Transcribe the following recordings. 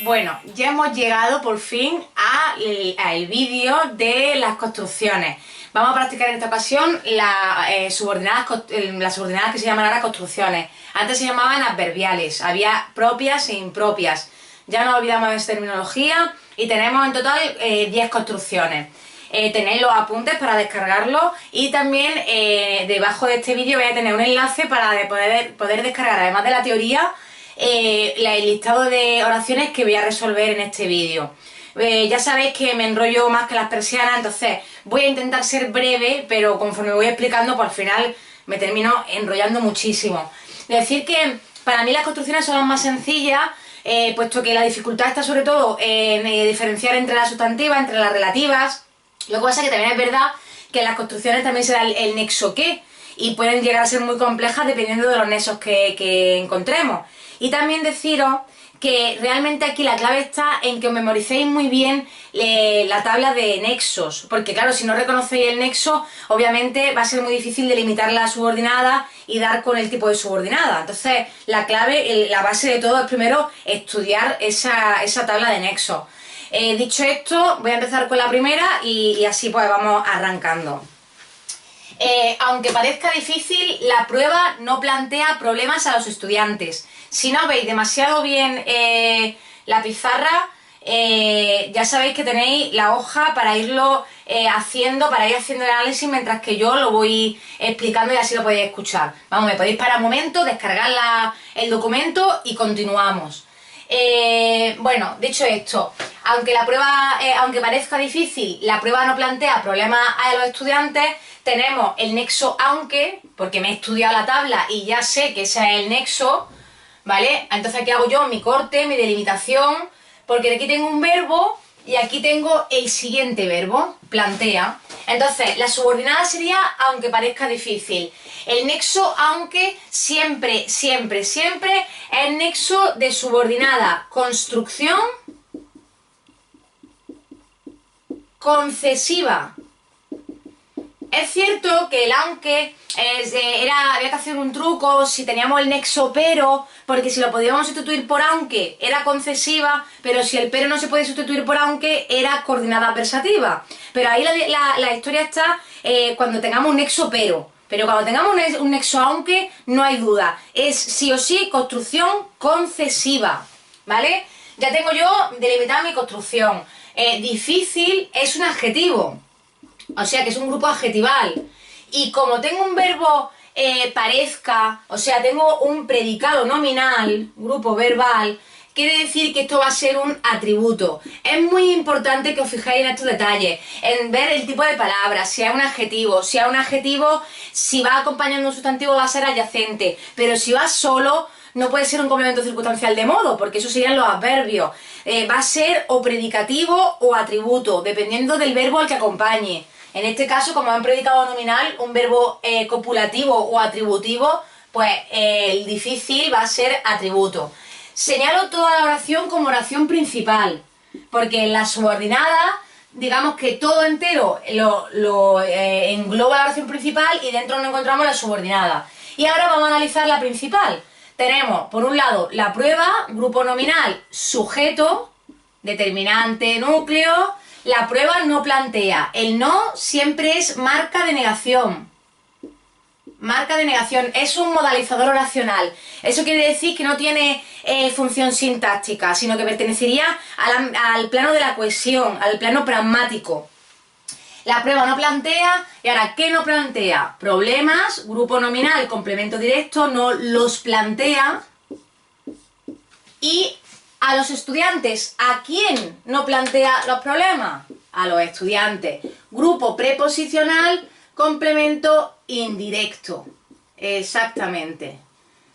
Bueno, ya hemos llegado por fin al vídeo de las construcciones. Vamos a practicar en esta ocasión las subordinadas que se llaman ahora construcciones. Antes se llamaban adverbiales, había propias e impropias. Ya nos olvidamos de esa terminología y tenemos en total 10 construcciones. Tenéis los apuntes para descargarlos y también debajo de este vídeo voy a tener un enlace para poder descargar, además de la teoría, el listado de oraciones que voy a resolver en este vídeo. Ya sabéis que me enrollo más que las persianas, entonces voy a intentar ser breve, pero conforme voy explicando, pues al final me termino enrollando muchísimo. Decir que para mí las construcciones son las más sencillas, puesto que la dificultad está sobre todo en diferenciar entre las sustantivas, entre las relativas. Lo que pasa es que también es verdad que en las construcciones también se da el nexo que, y pueden llegar a ser muy complejas dependiendo de los nexos que encontremos. Y también deciros que realmente aquí la clave está en que os memoricéis muy bien la tabla de nexos, porque claro, si no reconocéis el nexo, obviamente va a ser muy difícil delimitar la subordinada y dar con el tipo de subordinada. Entonces, la clave, la base de todo es primero estudiar esa tabla de nexos. Dicho esto, voy a empezar con la primera y así pues vamos arrancando. Aunque parezca difícil, la prueba no plantea problemas a los estudiantes. Si no veis demasiado bien la pizarra, ya sabéis que tenéis la hoja para irlo haciendo, para ir haciendo el análisis mientras que yo lo voy explicando y así lo podéis escuchar. Vamos, me podéis parar un momento, descargar el documento y continuamos. Bueno, dicho esto, aunque la prueba, aunque parezca difícil, la prueba no plantea problemas a los estudiantes. Tenemos el nexo aunque, porque me he estudiado la tabla y ya sé que ese es el nexo, ¿vale? Entonces aquí hago yo mi corte, mi delimitación, porque aquí tengo un verbo y aquí tengo el siguiente verbo, plantea. Entonces, la subordinada sería aunque parezca difícil. El nexo aunque siempre, siempre, siempre es nexo de subordinada construcción concesiva. Es cierto que el aunque había que hacer un truco si teníamos el nexo pero, porque si lo podíamos sustituir por aunque era concesiva, pero si el pero no se puede sustituir por aunque era coordinada adversativa. Pero ahí la historia está cuando tengamos un nexo pero. Pero cuando tengamos un nexo aunque, no hay duda. Es sí o sí construcción concesiva, ¿vale? Ya tengo yo delimitada mi construcción. Difícil es un adjetivo. O sea que es un grupo adjetival. Y como tengo un verbo parezca, o sea, tengo un predicado nominal, grupo verbal, quiere decir que esto va a ser un atributo. Es muy importante que os fijéis en estos detalles, en ver el tipo de palabra, si es un adjetivo. Si es un adjetivo, si va acompañando un sustantivo va a ser adyacente, pero si va solo, no puede ser un complemento circunstancial de modo, porque eso serían los adverbios. Va a ser o predicativo o atributo, dependiendo del verbo al que acompañe. En este caso, como es un predicado nominal, un verbo copulativo o atributivo, pues el difícil va a ser atributo. Señalo toda la oración como oración principal, porque en la subordinada, digamos que todo entero lo engloba la oración principal y dentro nos encontramos la subordinada. Y ahora vamos a analizar la principal. Tenemos, por un lado, la prueba, grupo nominal, sujeto, determinante, núcleo. La prueba no plantea. El no siempre es marca de negación. Marca de negación. Es un modalizador oracional. Eso quiere decir que no tiene función sintáctica, sino que pertenecería al plano de la cohesión, al plano pragmático. La prueba no plantea. Y ahora, ¿qué no plantea? Problemas, grupo nominal, complemento directo, no los plantea. Y a los estudiantes, ¿a quién no plantea los problemas? A los estudiantes. Grupo preposicional, complemento indirecto. Exactamente.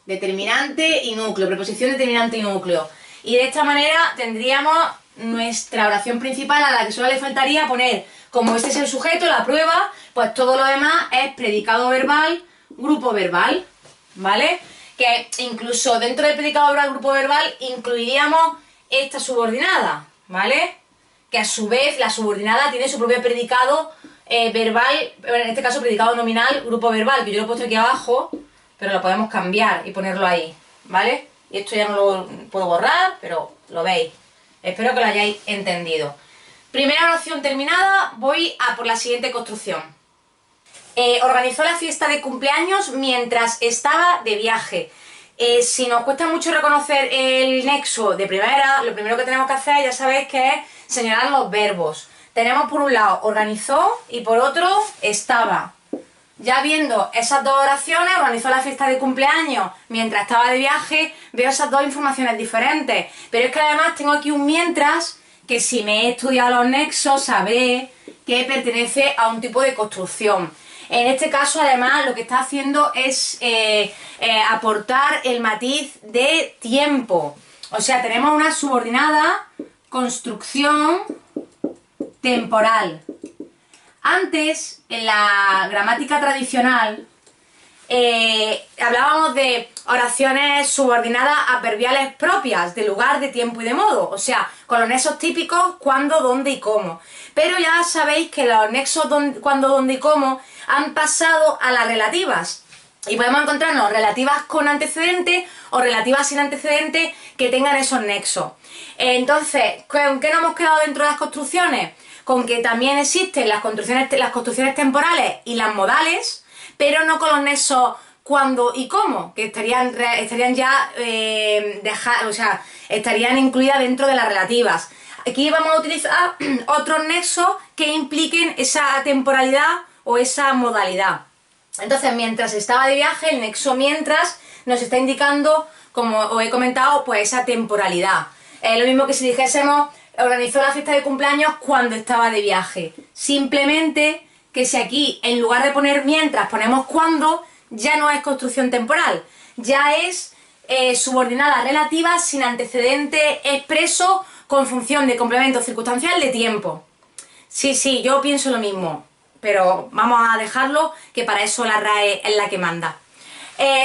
Determinante y núcleo. Preposición, determinante y núcleo. Y de esta manera tendríamos nuestra oración principal, a la que solo le faltaría poner, como este es el sujeto, la prueba, pues todo lo demás es predicado verbal, grupo verbal, ¿vale? Que incluso dentro del predicado verbal, grupo verbal, incluiríamos esta subordinada, ¿vale? Que a su vez la subordinada tiene su propio predicado verbal, en este caso predicado nominal, grupo verbal, que yo lo he puesto aquí abajo, pero lo podemos cambiar y ponerlo ahí, ¿vale? Y esto ya no lo puedo borrar, pero lo veis. Espero que lo hayáis entendido. Primera oración terminada, voy a por la siguiente construcción. Organizó la fiesta de cumpleaños mientras estaba de viaje. Si nos cuesta mucho reconocer el nexo de primera, lo primero que tenemos que hacer, ya sabéis, que es señalar los verbos. Tenemos por un lado organizó y por otro estaba. Ya viendo esas dos oraciones, organizó la fiesta de cumpleaños mientras estaba de viaje, veo esas dos informaciones diferentes. Pero es que además tengo aquí un mientras, que si me he estudiado los nexos sabré que pertenece a un tipo de construcción. En este caso, además, lo que está haciendo es aportar el matiz de tiempo. O sea, tenemos una subordinada construcción temporal. Antes, en la gramática tradicional, hablábamos de oraciones subordinadas adverbiales propias de lugar, de tiempo y de modo, o sea, con los nexos típicos cuándo, dónde y cómo. Pero ya sabéis que los nexos cuándo, dónde y cómo han pasado a las relativas. Y podemos encontrarnos relativas con antecedentes o relativas sin antecedentes que tengan esos nexos. Entonces, ¿con qué nos hemos quedado dentro de las construcciones? Con que también existen las construcciones temporales y las modales, pero no con los nexos cuándo y cómo, que estarían ya estarían incluidas dentro de las relativas. Aquí vamos a utilizar otros nexos que impliquen esa temporalidad o esa modalidad. Entonces, mientras estaba de viaje, el nexo mientras nos está indicando, como os he comentado, pues esa temporalidad. Es lo mismo que si dijésemos organizó la fiesta de cumpleaños cuando estaba de viaje. Simplemente que si aquí, en lugar de poner mientras, ponemos cuando, ya no es construcción temporal. Ya es subordinada relativa sin antecedente expreso con función de complemento circunstancial de tiempo. Sí, yo pienso lo mismo, pero vamos a dejarlo, que para eso la RAE es la que manda.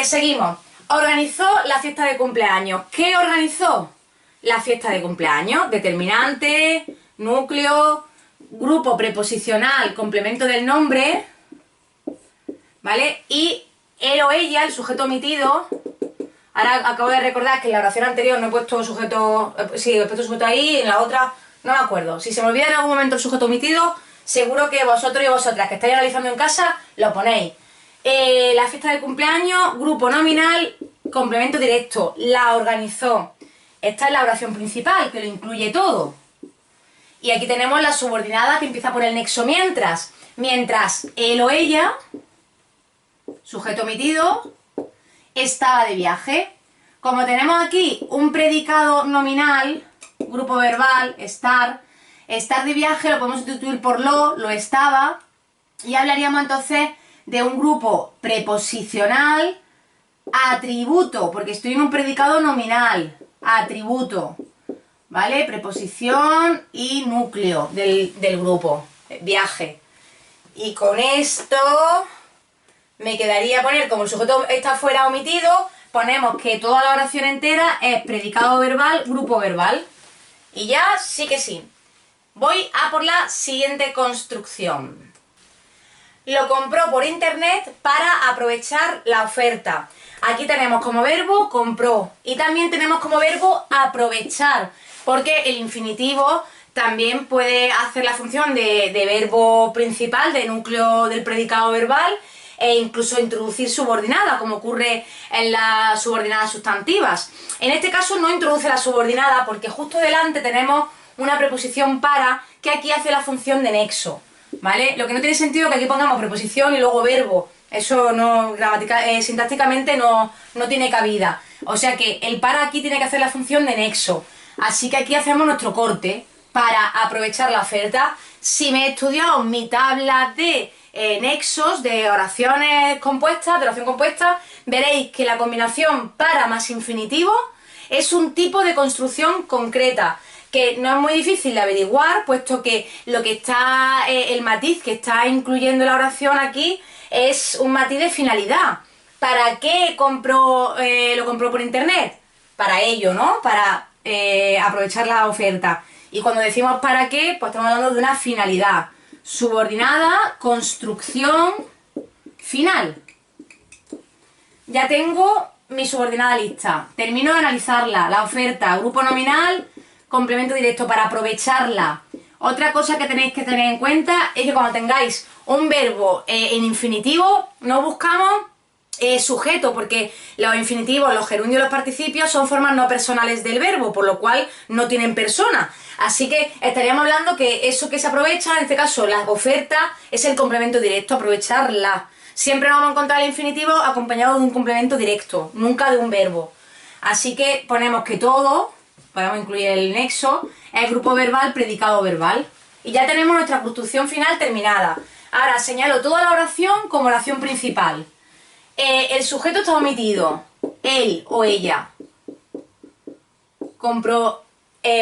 Seguimos. Organizó la fiesta de cumpleaños. ¿Qué organizó? La fiesta de cumpleaños, determinante, núcleo, grupo preposicional, complemento del nombre, ¿vale? Y él o ella, el sujeto omitido. Ahora acabo de recordar que en la oración anterior no he puesto sujeto, sí, he puesto sujeto ahí, en la otra no me acuerdo. Si se me olvida en algún momento el sujeto omitido, seguro que vosotros y vosotras que estáis analizando en casa, lo ponéis. La fiesta de cumpleaños, grupo nominal, complemento directo, la organizó. Esta es la oración principal, que lo incluye todo. Y aquí tenemos la subordinada que empieza por el nexo mientras. Mientras él o ella, sujeto omitido, estaba de viaje. Como tenemos aquí un predicado nominal, grupo verbal, estar de viaje lo podemos sustituir por lo estaba, y hablaríamos entonces de un grupo preposicional atributo, porque estoy en un predicado nominal, atributo, ¿vale? Preposición y núcleo del grupo, viaje. Y con esto me quedaría poner, como el sujeto está fuera omitido, ponemos que toda la oración entera es predicado verbal, grupo verbal. Y ya sí que sí. Voy a por la siguiente construcción. Lo compró por internet para aprovechar la oferta. Aquí tenemos como verbo compró y también tenemos como verbo aprovechar, porque el infinitivo también puede hacer la función de verbo principal, de núcleo del predicado verbal, e incluso introducir subordinada, como ocurre en las subordinadas sustantivas. En este caso no introduce la subordinada porque justo delante tenemos una preposición para, que aquí hace la función de nexo, ¿vale? Lo que no tiene sentido es que aquí pongamos preposición y luego verbo. Eso no, sintácticamente no tiene cabida. O sea que el para aquí tiene que hacer la función de nexo. Así que aquí hacemos nuestro corte para aprovechar la oferta. Si me he estudiado mi tabla de nexos de oraciones compuestas, de oración compuesta, veréis que la combinación para más infinitivo es un tipo de construcción concreta, que no es muy difícil de averiguar, puesto que lo que está, el matiz que está incluyendo la oración aquí es un matiz de finalidad. ¿Para qué lo compró por internet? Para ello, ¿no? Para aprovechar la oferta. Y cuando decimos para qué, pues estamos hablando de una finalidad. Subordinada, construcción, final. Ya tengo mi subordinada lista. Termino de analizarla. La oferta, grupo nominal, complemento directo para aprovecharla. Otra cosa que tenéis que tener en cuenta es que cuando tengáis un verbo en infinitivo, no buscamos sujeto, porque los infinitivos, los gerundios y los participios son formas no personales del verbo, por lo cual no tienen persona. Así que estaríamos hablando que eso que se aprovecha, en este caso la oferta, es el complemento directo, aprovecharla. Siempre nos vamos a encontrar el infinitivo acompañado de un complemento directo, nunca de un verbo. Así que ponemos que todo, podemos incluir el nexo, es grupo verbal, predicado verbal. Y ya tenemos nuestra construcción final terminada. Ahora señalo toda la oración como oración principal. El sujeto está omitido, él o ella. Compró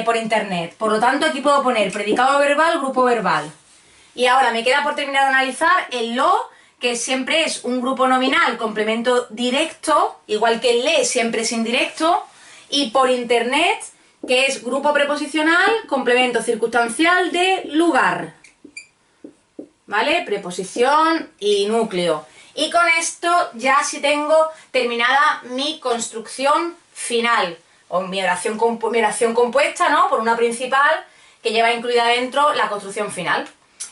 por internet. Por lo tanto, aquí puedo poner predicado verbal, grupo verbal. Y ahora me queda por terminar de analizar el lo, que siempre es un grupo nominal, complemento directo, igual que el le siempre es indirecto, y por internet, que es grupo preposicional, complemento circunstancial de lugar. ¿Vale? Preposición y núcleo. Y con esto ya sí tengo terminada mi construcción final, o mi oración compuesta, ¿no? Por una principal que lleva incluida dentro la construcción final.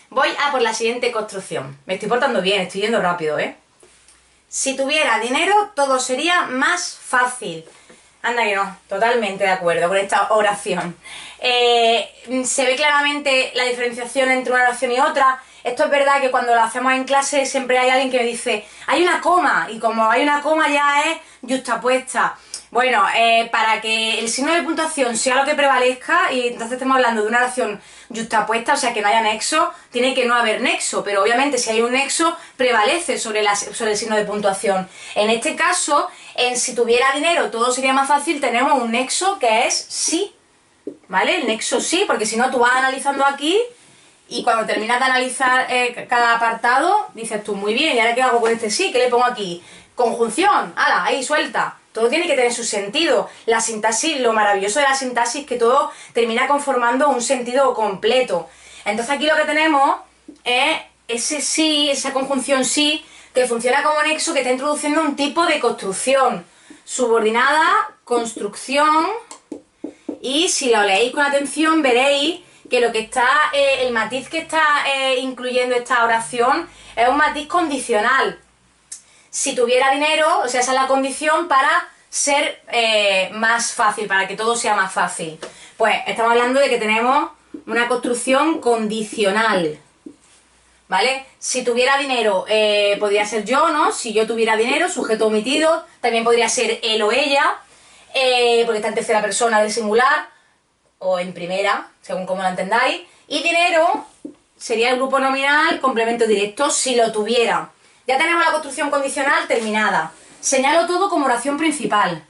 Voy a por la siguiente construcción. Me estoy portando bien, estoy yendo rápido, ¿eh? Si tuviera dinero, todo sería más fácil. Anda que no, totalmente de acuerdo con esta oración. Se ve claramente la diferenciación entre una oración y otra. Esto es verdad que cuando lo hacemos en clase siempre hay alguien que me dice hay una coma, y como hay una coma ya es yuxtapuesta. Bueno, para que el signo de puntuación sea lo que prevalezca, y entonces estemos hablando de una oración yuxtapuesta, o sea que no haya nexo, tiene que no haber nexo, pero obviamente si hay un nexo prevalece sobre el signo de puntuación. En este caso, en si tuviera dinero todo sería más fácil, tenemos un nexo que es sí, ¿vale? El nexo sí, porque si no tú vas analizando aquí y cuando terminas de analizar cada apartado dices tú, muy bien, ¿y ahora qué hago con este sí? ¿Qué le pongo aquí? Conjunción, ¡hala! Ahí suelta. Todo tiene que tener su sentido. La sintaxis, lo maravilloso de la sintaxis es que todo termina conformando un sentido completo. Entonces aquí lo que tenemos es ese sí, esa conjunción sí, que funciona como nexo, que está introduciendo un tipo de construcción subordinada, construcción, y si lo leéis con atención veréis que lo que está, el matiz que está incluyendo esta oración es un matiz condicional. Si tuviera dinero, o sea, esa es la condición para ser más fácil, para que todo sea más fácil. Pues estamos hablando de que tenemos una construcción condicional, ¿vale? Si tuviera dinero, podría ser yo, ¿no? Si yo tuviera dinero, sujeto omitido, también podría ser él o ella, porque está en tercera persona del singular, o en primera, según como lo entendáis. Y dinero sería el grupo nominal, complemento directo, si lo tuviera. Ya tenemos la construcción condicional terminada. Señalo todo como oración principal.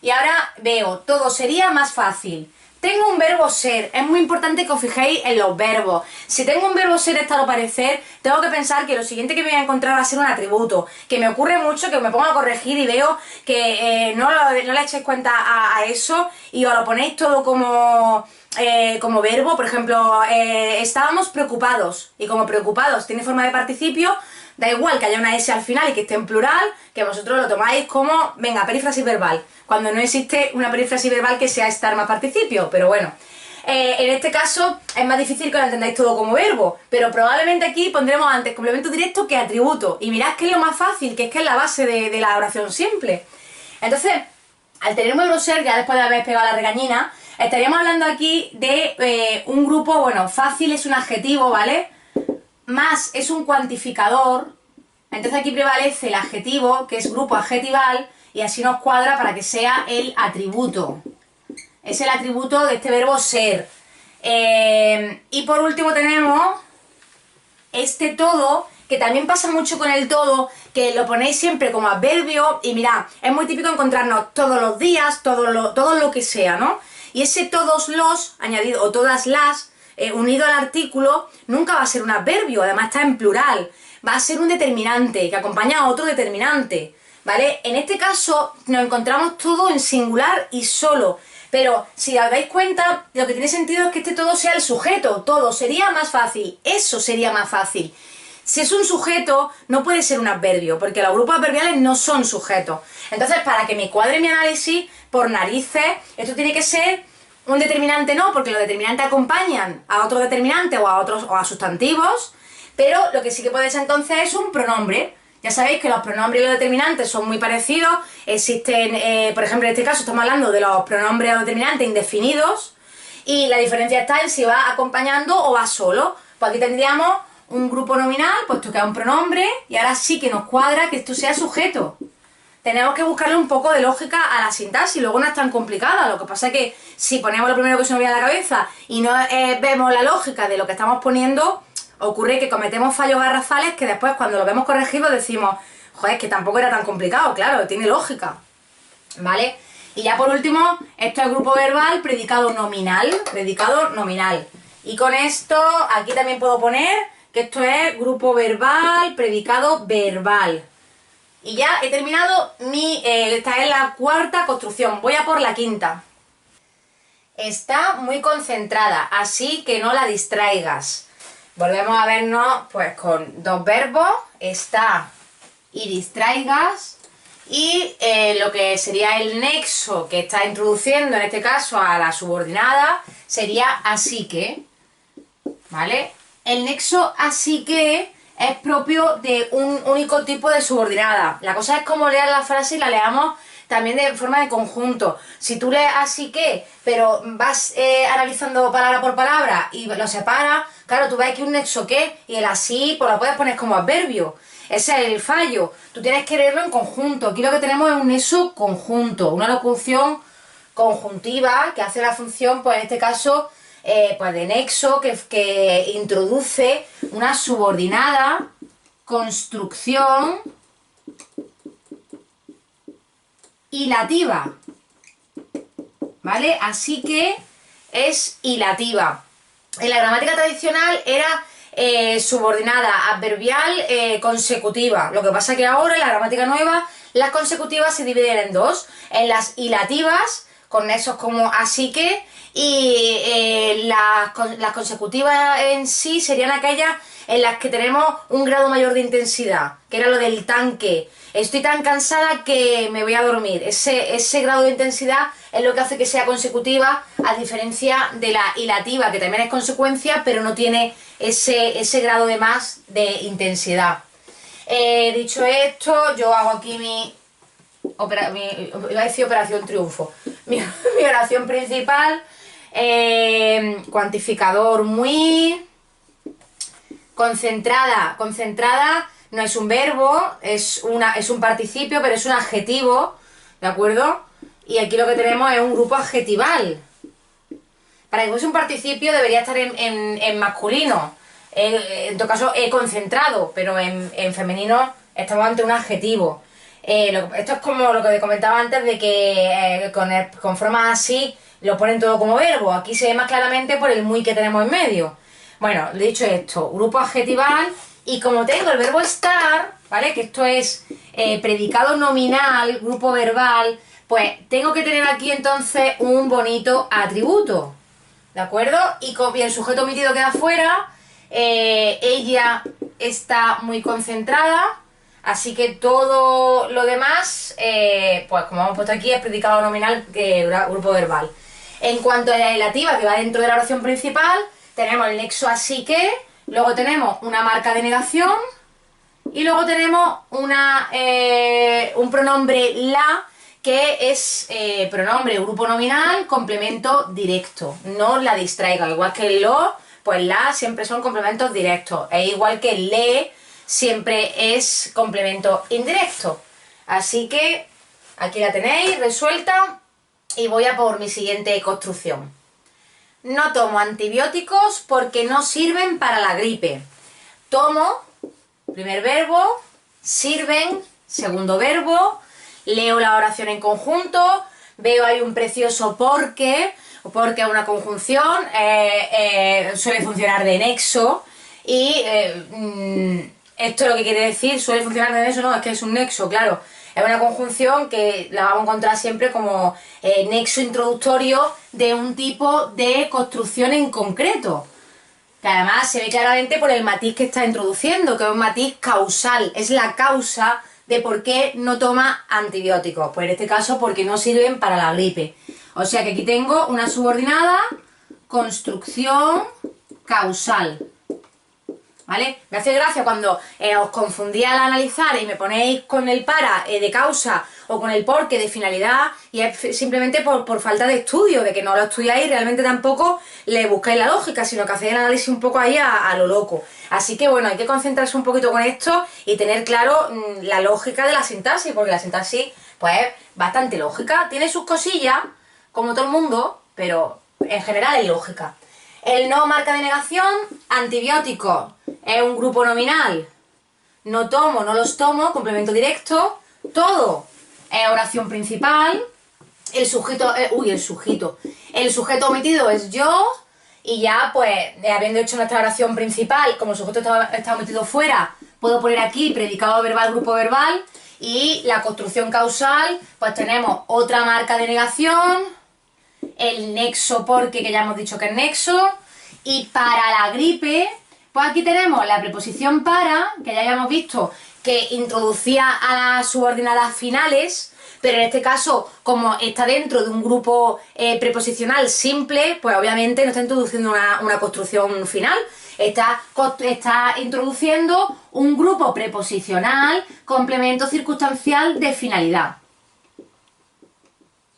Y ahora veo, todo sería más fácil. Tengo un verbo ser. Es muy importante que os fijéis en los verbos. Si tengo un verbo ser estado parecer, tengo que pensar que lo siguiente que me voy a encontrar va a ser un atributo. Que me ocurre mucho, que me pongo a corregir y veo que no le echéis cuenta a eso y os lo ponéis todo como verbo. Por ejemplo, estábamos preocupados. Y como preocupados tiene forma de participio, da igual que haya una S al final y que esté en plural, que vosotros lo tomáis como, venga, perífrasis verbal, cuando no existe una perífrasis verbal que sea estar más participio, pero bueno. En este caso es más difícil que lo entendáis todo como verbo, pero probablemente aquí pondremos antes complemento directo que atributo, y mirad que es lo más fácil, que es la base de la oración simple. Entonces, al tener un verbo ser, ya después de haber pegado la regañina, estaríamos hablando aquí de un grupo, bueno, fácil es un adjetivo, ¿vale? Más es un cuantificador, entonces aquí prevalece el adjetivo, que es grupo adjetival, y así nos cuadra para que sea el atributo. Es el atributo de este verbo ser. Y por último tenemos este todo, que también pasa mucho con el todo, que lo ponéis siempre como adverbio, y mirad, es muy típico encontrarnos todos los días, todo lo que sea, ¿no? Y ese todos los, añadido, o todas las, unido al artículo, nunca va a ser un adverbio, además está en plural, va a ser un determinante que acompaña a otro determinante, ¿vale? En este caso nos encontramos todo en singular y solo, pero si os dais cuenta, lo que tiene sentido es que este todo sea el sujeto, todo sería más fácil, eso sería más fácil. Si es un sujeto, no puede ser un adverbio, porque los grupos adverbiales no son sujetos. Entonces, para que me cuadre mi análisis, por narices, esto tiene que ser Un determinante no, porque los determinantes acompañan a otros determinantes o a otros o a sustantivos, pero lo que sí que puede ser entonces es un pronombre. Ya sabéis que los pronombres y los determinantes son muy parecidos. Existen, por ejemplo, en este caso estamos hablando de los pronombres o determinantes indefinidos, y la diferencia está en si va acompañando o va solo. Pues aquí tendríamos un grupo nominal, puesto que es un pronombre, y ahora sí que nos cuadra que esto sea sujeto. Tenemos que buscarle un poco de lógica a la sintaxis, luego no es tan complicada. Lo que pasa es que si ponemos lo primero que se nos viene a la cabeza y no vemos la lógica de lo que estamos poniendo, ocurre que cometemos fallos garrafales que después cuando lo vemos corregido decimos, joder, es que tampoco era tan complicado, claro, tiene lógica, ¿vale? Y ya por último, esto es grupo verbal, predicado nominal, Y con esto, aquí también puedo poner que esto es grupo verbal, predicado verbal. Y ya he terminado esta es la cuarta construcción, voy a por la quinta. Está muy concentrada, así que no la distraigas. Volvemos a vernos pues con dos verbos, está y distraigas, y lo que sería el nexo que está introduciendo en este caso a la subordinada sería así que, ¿vale? El nexo así que es propio de un único tipo de subordinada. La cosa es cómo leer la frase y la leamos también de forma de conjunto. Si tú lees así que, pero vas analizando palabra por palabra y lo separas, claro, tú ves aquí un nexo que, y el así pues lo puedes poner como adverbio. Ese es el fallo. Tú tienes que leerlo en conjunto. Aquí lo que tenemos es un nexo conjunto, una locución conjuntiva que hace la función, pues en este caso, pues de nexo, que introduce una subordinada construcción hilativa, ¿vale? Así que es hilativa. En la gramática tradicional era subordinada adverbial consecutiva. Lo que pasa que ahora en la gramática nueva las consecutivas se dividen en dos. En las hilativas, con nexos como así que, y las consecutivas en sí serían aquellas en las que tenemos un grado mayor de intensidad, que era lo del tanque. Estoy tan cansada que me voy a dormir. Ese grado de intensidad es lo que hace que sea consecutiva, a diferencia de la hilativa, que también es consecuencia, pero no tiene ese grado de más de intensidad. Dicho esto, yo hago aquí iba a decir operación triunfo, mi oración principal, cuantificador muy concentrada. Concentrada no es un verbo, es un participio, pero es un adjetivo, ¿de acuerdo? Y aquí lo que tenemos es un grupo adjetival. Para que fuese un participio debería estar en masculino. En todo caso, he concentrado, pero en femenino estamos ante un adjetivo. Esto es como lo que comentaba antes de que con formas así lo ponen todo como verbo. Aquí se ve más claramente por el muy que tenemos en medio. Bueno, dicho esto, grupo adjetival, y como tengo el verbo estar, ¿vale? Que esto es predicado nominal, grupo verbal, pues tengo que tener aquí entonces un bonito atributo, ¿de acuerdo? Y el sujeto omitido queda fuera, ella está muy concentrada, así que todo lo demás, pues como hemos puesto aquí, es predicado nominal, grupo verbal. En cuanto a la relativa, que va dentro de la oración principal, tenemos el nexo así que, luego tenemos una marca de negación y luego tenemos un pronombre la, que es pronombre grupo nominal, complemento directo. No la distraiga, igual que el lo, pues la siempre son complementos directos. Es igual que el le, siempre es complemento indirecto. Así que aquí la tenéis resuelta y voy a por mi siguiente construcción. No tomo antibióticos porque no sirven para la gripe. Tomo, primer verbo, sirven, segundo verbo, leo la oración en conjunto, veo ahí un precioso porque es una conjunción, suele funcionar de nexo, y esto lo que quiere decir, suele funcionar de nexo, no, es que es un nexo, claro. Es una conjunción que la vamos a encontrar siempre como nexo introductorio de un tipo de construcción en concreto. Que además se ve claramente por el matiz que está introduciendo, que es un matiz causal. Es la causa de por qué no toma antibióticos. Pues en este caso porque no sirven para la gripe. O sea que aquí tengo una subordinada, construcción causal. ¿Vale? Me hace gracia cuando os confundí al analizar y me ponéis con el para de causa o con el porque de finalidad, y es simplemente por falta de estudio, de que no lo estudiáis y realmente tampoco le buscáis la lógica, sino que hacéis el análisis un poco ahí a lo loco. Así que bueno, hay que concentrarse un poquito con esto y tener claro la lógica de la sintaxis, porque la sintaxis pues es bastante lógica, tiene sus cosillas, como todo el mundo, pero en general es lógica. El no marca de negación, antibióticos, es un grupo nominal. No tomo, no los tomo, complemento directo. Todo es oración principal. El sujeto, el sujeto omitido es yo. Y ya, pues, habiendo hecho nuestra oración principal, como el sujeto está omitido fuera, puedo poner aquí predicado verbal, grupo verbal. Y la construcción causal, pues tenemos otra marca de negación, el nexo porque, que ya hemos dicho que es nexo, y para la gripe, pues aquí tenemos la preposición para, que ya habíamos visto que introducía a las subordinadas finales, pero en este caso, como está dentro de un grupo preposicional simple, pues obviamente no está introduciendo una construcción final, está introduciendo un grupo preposicional, complemento circunstancial de finalidad.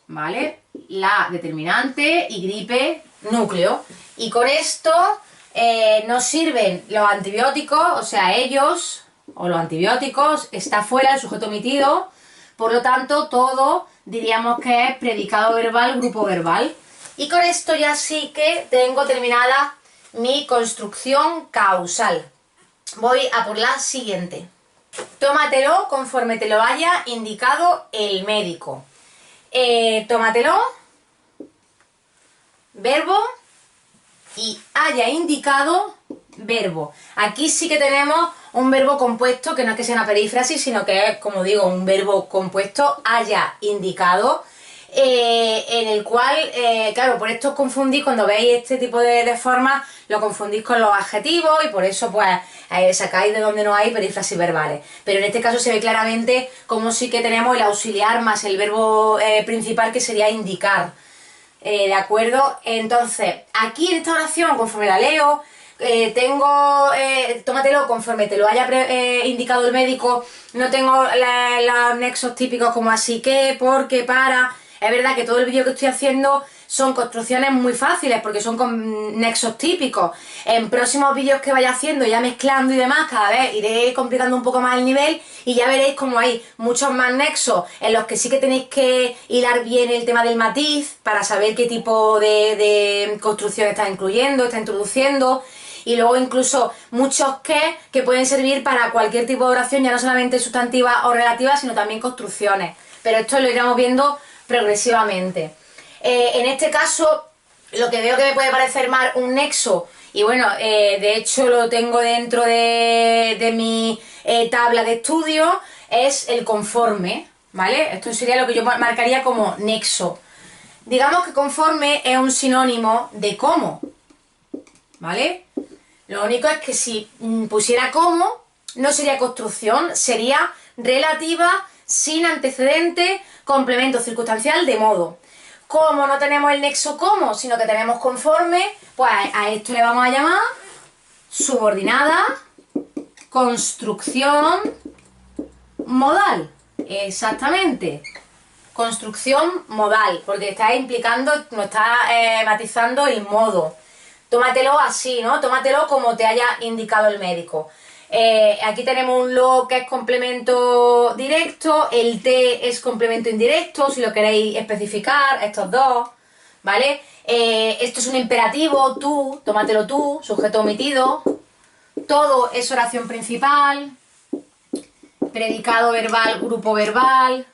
¿Vale? La determinante y gripe núcleo. Y con esto nos sirven los antibióticos, o sea, ellos, o los antibióticos, está fuera el sujeto omitido, por lo tanto todo diríamos que es predicado verbal, grupo verbal. Y con esto ya sí que tengo terminada mi construcción causal. Voy a por la siguiente. Tómatelo conforme te lo haya indicado el médico. Tómatelo, verbo, y haya indicado verbo. Aquí sí que tenemos un verbo compuesto, que no es que sea una perífrasis, sino que es, como digo, un verbo compuesto, haya indicado, en el cual, claro, por esto os confundís, cuando veis este tipo de formas, lo confundís con los adjetivos y por eso pues sacáis de donde no hay perífrasis verbales. Pero en este caso se ve claramente cómo sí que tenemos el auxiliar más el verbo principal, que sería indicar. ¿De acuerdo? Entonces, aquí en esta oración, conforme la leo, tómatelo conforme te lo haya indicado el médico, no tengo los nexos típicos como así que, porque, para. Es verdad que todo el vídeo que estoy haciendo son construcciones muy fáciles porque son con nexos típicos. En próximos vídeos que vaya haciendo, ya mezclando y demás, cada vez iré complicando un poco más el nivel y ya veréis como hay muchos más nexos en los que sí que tenéis que hilar bien el tema del matiz para saber qué tipo de construcción está incluyendo, está introduciendo. Y luego incluso muchos que pueden servir para cualquier tipo de oración, ya no solamente sustantiva o relativa, sino también construcciones. Pero esto lo iremos viendo progresivamente. En este caso, lo que veo que me puede parecer más un nexo, y bueno, de hecho lo tengo dentro de mi tabla de estudio, es el conforme, ¿vale? Esto sería lo que yo marcaría como nexo. Digamos que conforme es un sinónimo de como, ¿vale? Lo único es que si pusiera como, no sería construcción, sería relativa, sin antecedente, complemento circunstancial de modo. Como no tenemos el nexo como, sino que tenemos conforme, pues a esto le vamos a llamar subordinada, construcción modal. Exactamente. Construcción modal, porque está implicando, nos está matizando el modo. Tómatelo así, ¿no? Tómatelo como te haya indicado el médico. Aquí tenemos un lo que es complemento directo, el te es complemento indirecto, si lo queréis especificar, estos dos, ¿vale? Esto es un imperativo, tú, tómatelo tú, sujeto omitido. Todo es oración principal, predicado verbal, grupo verbal.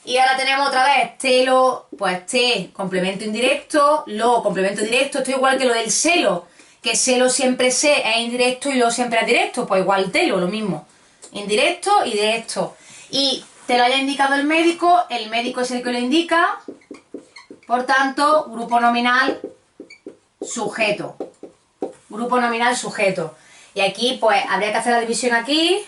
Y ahora tenemos otra vez telo, pues te, complemento indirecto, lo, complemento directo. Esto es igual que lo del selo, que selo siempre se es indirecto y lo siempre es directo, pues igual telo, lo mismo. Indirecto y directo. Y te lo haya indicado el médico es el que lo indica, por tanto, grupo nominal, sujeto. Grupo nominal, sujeto. Y aquí, pues, habría que hacer la división aquí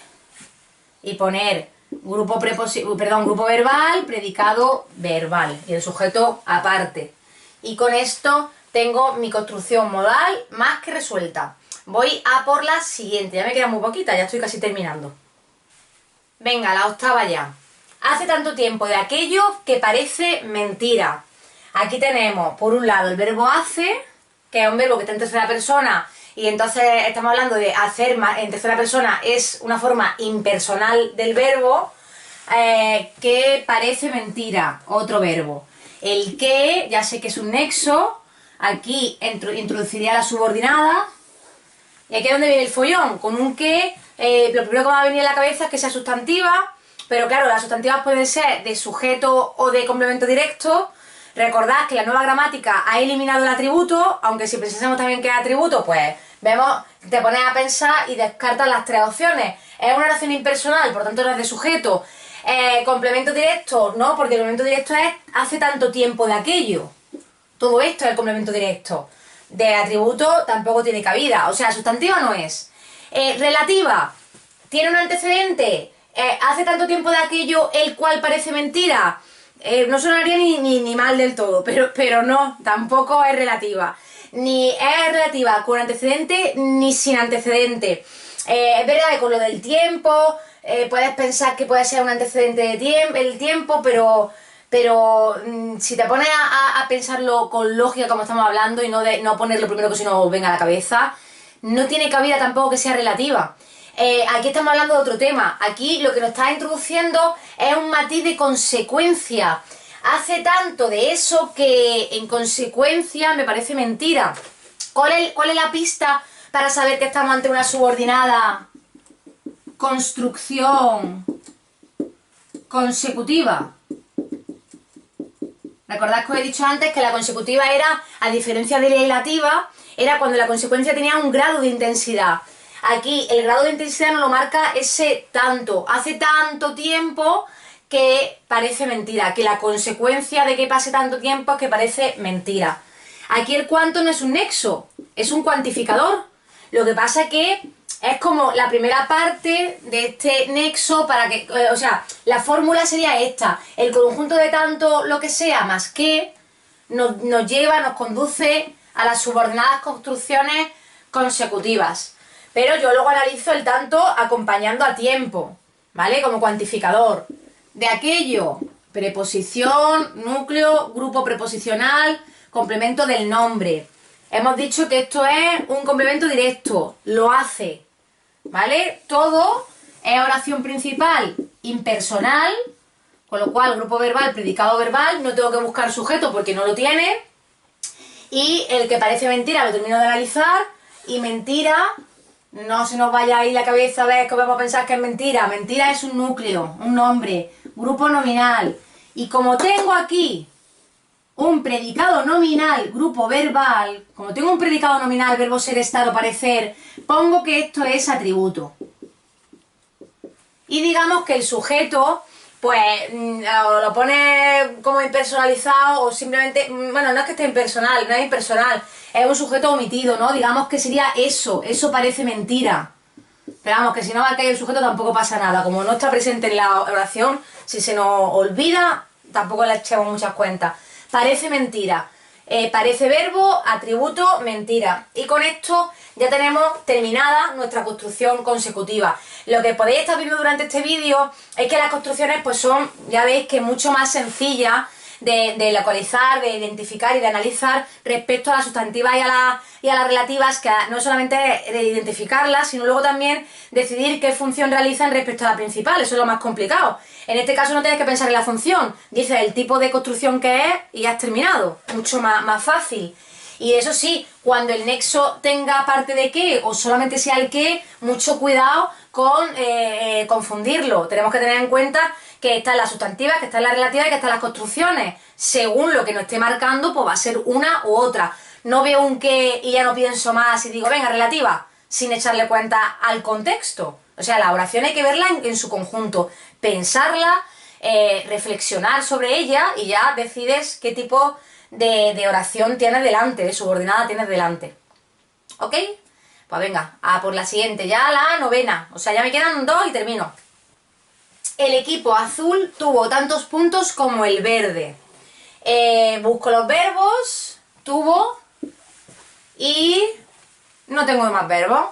y poner grupo verbal, predicado verbal y el sujeto aparte. Y con esto tengo mi construcción modal más que resuelta. Voy a por la siguiente, ya me queda muy poquita, ya estoy casi terminando. Venga, la octava ya. Hace tanto tiempo de aquello que parece mentira. Aquí tenemos, por un lado, el verbo hace, que es un verbo que está en tercera persona, y entonces estamos hablando de hacer en tercera persona, es una forma impersonal del verbo, que parece mentira, otro verbo. El que, ya sé que es un nexo, aquí introduciría la subordinada, y aquí es donde viene el follón, con un que, lo primero que me va a venir a la cabeza es que sea sustantiva, pero claro, las sustantivas pueden ser de sujeto o de complemento directo. Recordad que la nueva gramática ha eliminado el atributo, aunque si pensásemos también que es atributo, pues vemos, te pones a pensar y descartas las tres opciones. Es una oración impersonal, por tanto no es de sujeto. Complemento directo, no, porque el complemento directo es hace tanto tiempo de aquello. Todo esto es el complemento directo. De atributo tampoco tiene cabida, o sea, sustantiva no es. Relativa, tiene un antecedente, hace tanto tiempo de aquello el cual parece mentira. No sonaría ni mal del todo, pero no, tampoco es relativa. Ni es relativa con antecedente ni sin antecedente. Es verdad que con lo del tiempo puedes pensar que puede ser un antecedente de el tiempo, pero si te pones a pensarlo con lógica como estamos hablando y no poner lo primero que se nos venga a la cabeza, no tiene cabida tampoco que sea relativa. Aquí estamos hablando de otro tema. Aquí lo que nos está introduciendo es un matiz de consecuencia. Hace tanto de eso que en consecuencia me parece mentira. ¿Cuál es la pista para saber que estamos ante una subordinada construcción consecutiva? Recordad que os he dicho antes que la consecutiva era, a diferencia de la ilativa, era cuando la consecuencia tenía un grado de intensidad. Aquí el grado de intensidad nos lo marca ese tanto. Hace tanto tiempo que parece mentira. Que la consecuencia de que pase tanto tiempo es que parece mentira. Aquí el cuánto no es un nexo, es un cuantificador. Lo que pasa es que es como la primera parte de este nexo para que... o sea, la fórmula sería esta. El conjunto de tanto lo que sea más que nos conduce a las subordinadas construcciones consecutivas. Pero yo luego analizo el tanto acompañando a tiempo, ¿vale? Como cuantificador. De aquello, preposición, núcleo, grupo preposicional, complemento del nombre. Hemos dicho que esto es un complemento directo, lo hace, ¿vale? Todo es oración principal impersonal, con lo cual grupo verbal, predicado verbal, no tengo que buscar sujeto porque no lo tiene. Y el que parece mentira lo termino de analizar y mentira... No se nos vaya ahí la cabeza a ver que vamos a pensar que es mentira. Mentira es un núcleo, un nombre, grupo nominal. Y como tengo aquí un predicado nominal, grupo verbal, como tengo un predicado nominal, verbo ser, estar o parecer, pongo que esto es atributo. Y digamos que el sujeto, pues, lo pone como impersonalizado o simplemente... Bueno, no es que esté impersonal, no es impersonal. Es un sujeto omitido, ¿no? Digamos que sería eso parece mentira. Pero vamos, que si no va a caer el sujeto tampoco pasa nada. Como no está presente en la oración, si se nos olvida, tampoco le echamos muchas cuentas. Parece mentira. Parece verbo, atributo, mentira. Y con esto ya tenemos terminada nuestra construcción consecutiva. Lo que podéis estar viendo durante este vídeo es que las construcciones pues son, ya veis que mucho más sencillas de localizar, de identificar y de analizar respecto a las sustantivas y a las relativas, que no solamente de identificarlas, sino luego también decidir qué función realizan respecto a la principal. Eso es lo más complicado. En este caso no tienes que pensar en la función, dices el tipo de construcción que es y has terminado. Mucho más fácil. Y eso sí, cuando el nexo tenga parte de qué o solamente sea el qué, mucho cuidado con confundirlo. Tenemos que tener en cuenta que están las sustantivas, que están las relativas y que están las construcciones. Según lo que nos esté marcando, pues va a ser una u otra. No veo un qué y ya no pienso más y digo, venga, relativa, sin echarle cuenta al contexto. O sea, la oración hay que verla en su conjunto, pensarla, reflexionar sobre ella y ya decides qué tipo de oración tienes delante, de subordinada tienes delante. ¿Ok? Pues venga, a por la siguiente, ya la novena. O sea, ya me quedan 2 y termino. el equipo azul tuvo tantos puntos como el verde. Busco los verbos, tuvo, y no tengo más verbos.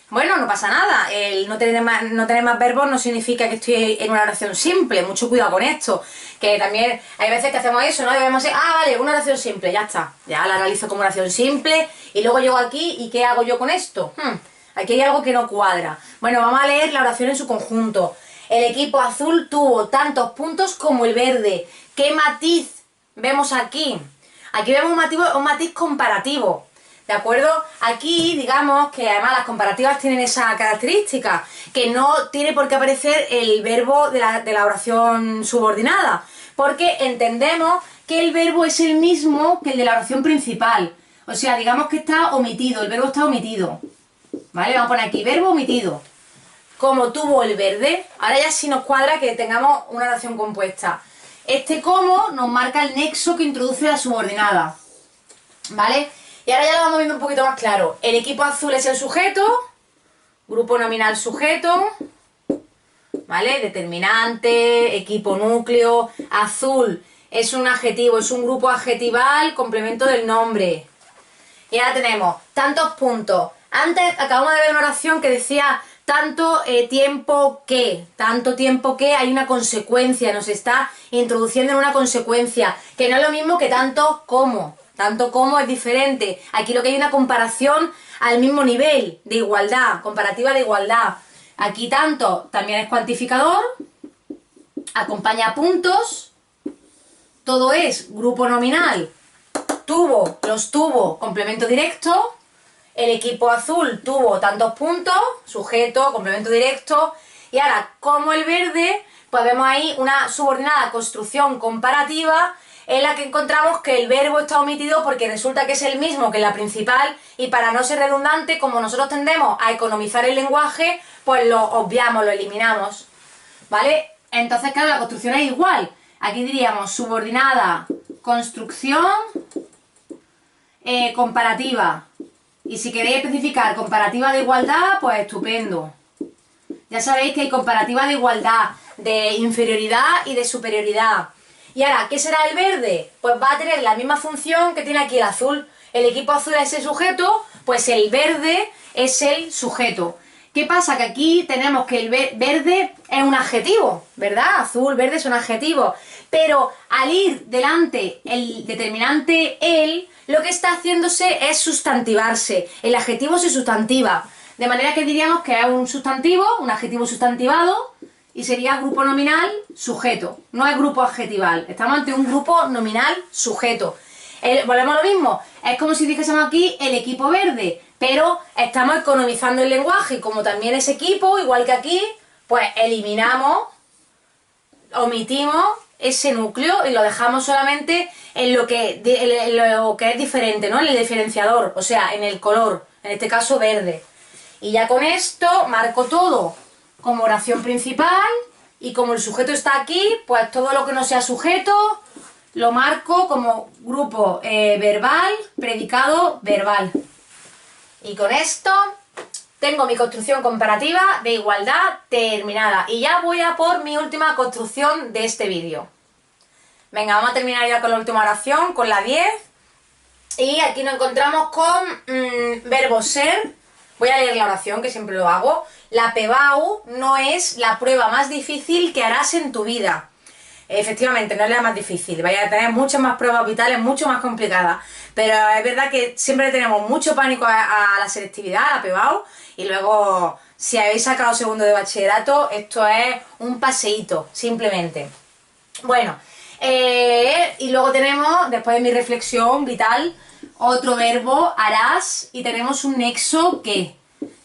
Bueno, no pasa nada, el no tener más verbos no significa que estoy en una oración simple, mucho cuidado con esto, que también hay veces que hacemos eso, ¿no? Debemos decir, vale, una oración simple, ya está, ya la realizo como oración simple, y luego llego aquí, ¿y qué hago yo con esto? Aquí hay algo que no cuadra. Bueno, vamos a leer la oración en su conjunto. El equipo azul tuvo tantos puntos como el verde. ¿Qué matiz vemos aquí? Aquí vemos un matiz comparativo. ¿De acuerdo? Aquí, digamos que además las comparativas tienen esa característica, que no tiene por qué aparecer el verbo de la oración subordinada, porque entendemos que el verbo es el mismo que el de la oración principal. O sea, digamos que está omitido, el verbo está omitido. ¿Vale? Vamos a poner aquí, verbo omitido. Como tuvo el verde, ahora ya sí nos cuadra que tengamos una oración compuesta. Este como nos marca el nexo que introduce la subordinada. ¿Vale? Y ahora ya lo vamos viendo un poquito más claro. El equipo azul es el sujeto, grupo nominal sujeto, ¿vale? Determinante, equipo núcleo, azul es un adjetivo, es un grupo adjetival, complemento del nombre. Y ahora tenemos tantos puntos. Antes acabamos de ver una oración que decía tanto tiempo que hay una consecuencia, nos está introduciendo en una consecuencia, que no es lo mismo que tanto como. Tanto como es diferente. Aquí lo que hay una comparación al mismo nivel de igualdad, comparativa de igualdad. Aquí tanto también es cuantificador, acompaña puntos, todo es grupo nominal, los tuvo, complemento directo, el equipo azul tuvo tantos puntos, sujeto, complemento directo, y ahora, como el verde, pues vemos ahí una subordinada construcción comparativa en la que encontramos que el verbo está omitido porque resulta que es el mismo que la principal, y para no ser redundante, como nosotros tendemos a economizar el lenguaje, pues lo obviamos, lo eliminamos, ¿vale? Entonces, claro, la construcción es igual. Aquí diríamos subordinada, construcción, comparativa. Y si queréis especificar comparativa de igualdad, pues estupendo. Ya sabéis que hay comparativa de igualdad, de inferioridad y de superioridad. Y ahora, ¿qué será el verde? Pues va a tener la misma función que tiene aquí el azul. El equipo azul es el sujeto, pues el verde es el sujeto. ¿Qué pasa? Que aquí tenemos que el verde es un adjetivo, ¿verdad? Azul, verde son adjetivos. Pero al ir delante el determinante el, lo que está haciéndose es sustantivarse. El adjetivo se sustantiva. De manera que diríamos que es un sustantivo, un adjetivo sustantivado, y sería grupo nominal sujeto, no es grupo adjetival. Estamos ante un grupo nominal sujeto. Volvemos a lo mismo, es como si dijésemos aquí el equipo verde, pero estamos economizando el lenguaje, y como también es equipo, igual que aquí, pues eliminamos, omitimos ese núcleo y lo dejamos solamente en lo que es diferente, ¿no? En el diferenciador, o sea, en el color, en este caso verde. Y ya con esto marco todo como oración principal, y como el sujeto está aquí, pues todo lo que no sea sujeto lo marco como grupo verbal, predicado, verbal. Y con esto tengo mi construcción comparativa de igualdad terminada. Y ya voy a por mi última construcción de este vídeo. Venga, vamos a terminar ya con la última oración, con la 10. Y aquí nos encontramos con verbo ser. Voy a leer la oración, que siempre lo hago. La PBAU no es la prueba más difícil que harás en tu vida. Efectivamente, no es la más difícil. Vais a tener muchas más pruebas vitales, mucho más complicadas. Pero es verdad que siempre tenemos mucho pánico a la selectividad, a la PBAU. Y luego, si habéis sacado segundo de bachillerato, esto es un paseíto, simplemente. Bueno, y luego tenemos, después de mi reflexión vital, otro verbo, harás, y tenemos un nexo que.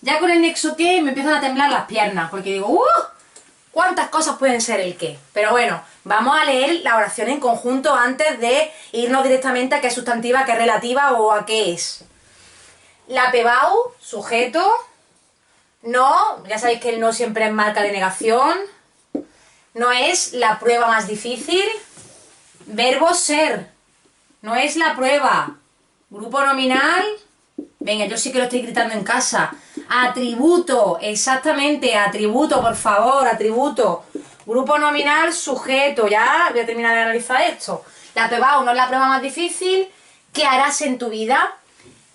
Ya con el nexo que me empiezan a temblar las piernas, porque digo, ¿cuántas cosas pueden ser el qué? Pero bueno, vamos a leer la oración en conjunto antes de irnos directamente a qué es sustantiva, a qué es relativa o a qué es. La PBAU, sujeto, no, ya sabéis que el no siempre es marca de negación, no es la prueba más difícil, verbo ser, no es la prueba, grupo nominal, venga, yo sí que lo estoy gritando en casa, atributo, exactamente, atributo, por favor, atributo, Grupo nominal, sujeto, ya voy a terminar de analizar esto. La prueba 1 es la prueba más difícil. ¿Qué harás en tu vida?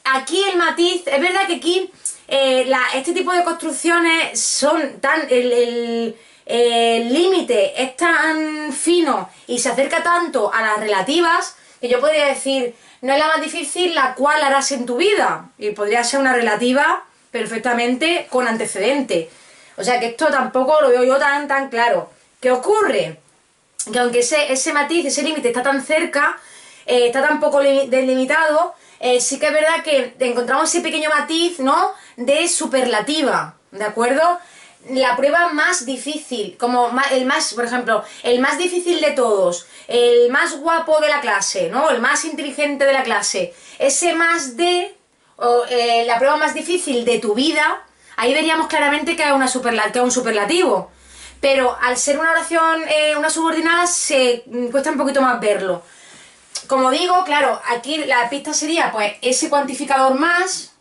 Aquí el matiz, es verdad que aquí este tipo de construcciones son tan... el límite es tan fino y se acerca tanto a las relativas que yo podría decir, no es la más difícil la cual harás en tu vida. Y podría ser una relativa perfectamente con antecedente. O sea que esto tampoco lo veo yo tan claro. ¿Qué ocurre? Que aunque ese matiz, ese límite está tan cerca, está tan poco delimitado, sí que es verdad que encontramos ese pequeño matiz, ¿no?, de superlativa, ¿de acuerdo? La prueba más difícil, como el más, por ejemplo, el más difícil de todos, el más guapo de la clase, ¿no?, el más inteligente de la clase, ese más de, la prueba más difícil de tu vida, ahí veríamos claramente que es un superlativo. Pero al ser una oración, una subordinada, se cuesta un poquito más verlo. Como digo, claro, aquí la pista sería pues ese cuantificador más,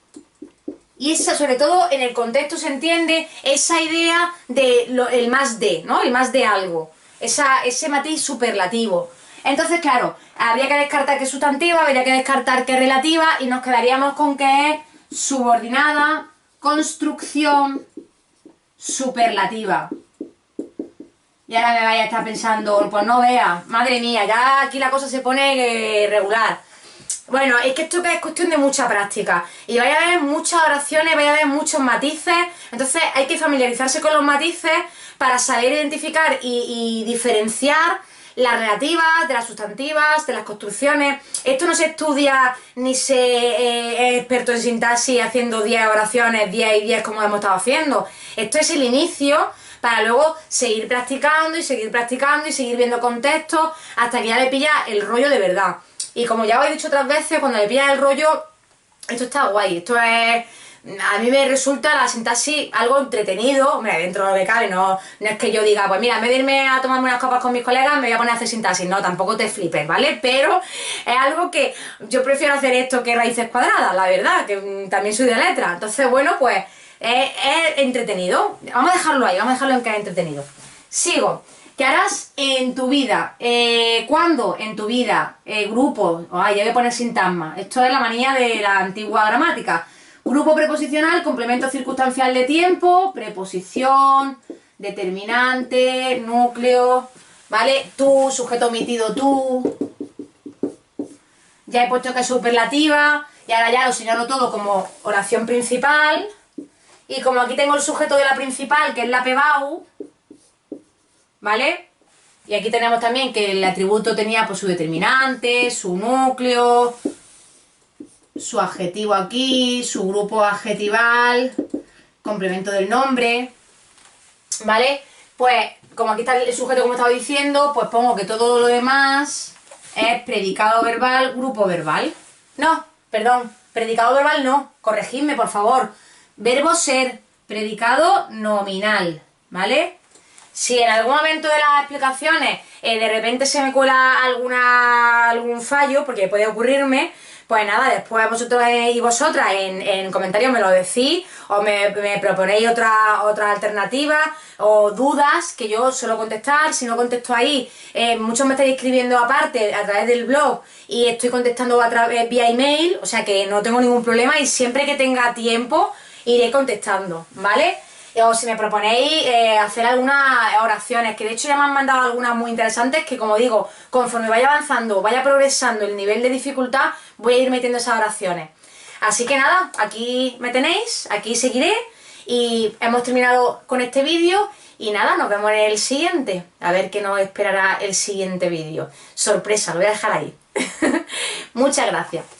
y esa, sobre todo en el contexto se entiende esa idea de el más de, ¿no? El más de algo, ese matiz superlativo. Entonces, claro, habría que descartar que es sustantiva, habría que descartar que es relativa, y nos quedaríamos con que es subordinada, construcción superlativa. Y ahora me vaya a estar pensando, pues no vea, madre mía, ya aquí la cosa se pone regular. Bueno, es que esto es cuestión de mucha práctica. Y vaya a ver muchas oraciones, vaya a ver muchos matices. Entonces hay que familiarizarse con los matices para saber identificar y diferenciar las relativas, de las sustantivas, de las construcciones. Esto no se estudia ni se es experto en sintaxis haciendo 10 oraciones, 10 y 10 como hemos estado haciendo. Esto es el inicio para luego seguir practicando y seguir viendo contextos hasta que ya le pilla el rollo de verdad. Y como ya os he dicho otras veces, cuando le pillas el rollo, esto está guay, esto es... A mí me resulta la sintaxis algo entretenido, hombre, dentro de lo que cabe, no es que yo diga, pues mira, en vez de irme a tomarme unas copas con mis colegas, me voy a poner a hacer sintaxis, no, tampoco te flipes, ¿vale? Pero es algo que yo prefiero hacer esto que raíces cuadradas, la verdad, que también soy de letras, entonces bueno, pues es entretenido, vamos a dejarlo ahí, vamos a dejarlo en que es entretenido. Sigo. ¿Qué harás en tu vida? ¿Cuándo en tu vida? Grupo. Ay, ya voy a poner sintagma. Esto es la manía de la antigua gramática. Grupo preposicional, complemento circunstancial de tiempo, preposición, determinante, núcleo, ¿vale? Tú, sujeto omitido tú. Ya he puesto que es superlativa y ahora ya lo señalo todo como oración principal. Y como aquí tengo el sujeto de la principal, que es la PEBAU, ¿vale? Y aquí tenemos también que el atributo tenía pues su determinante, su núcleo, su adjetivo aquí, su grupo adjetival, complemento del nombre, ¿vale? Pues como aquí está el sujeto como estaba diciendo, pues pongo que todo lo demás es predicado verbal, grupo verbal. No, perdón, predicado verbal no, corregidme por favor. Verbo ser, predicado nominal, ¿vale? Si en algún momento de las explicaciones de repente se me cuela algún fallo, porque puede ocurrirme, pues nada, después vosotros y vosotras en comentarios me lo decís, o me proponéis otra alternativa, o dudas que yo suelo contestar. Si no contesto ahí, muchos me estáis escribiendo aparte a través del blog y estoy contestando vía email, o sea que no tengo ningún problema y siempre que tenga tiempo iré contestando, ¿vale? O si me proponéis hacer algunas oraciones, que de hecho ya me han mandado algunas muy interesantes que, como digo, conforme vaya avanzando, vaya progresando el nivel de dificultad, voy a ir metiendo esas oraciones. Así que nada, aquí me tenéis, aquí seguiré y hemos terminado con este vídeo y nada, nos vemos en el siguiente. A ver qué nos esperará el siguiente vídeo. Sorpresa, lo voy a dejar ahí. Muchas gracias.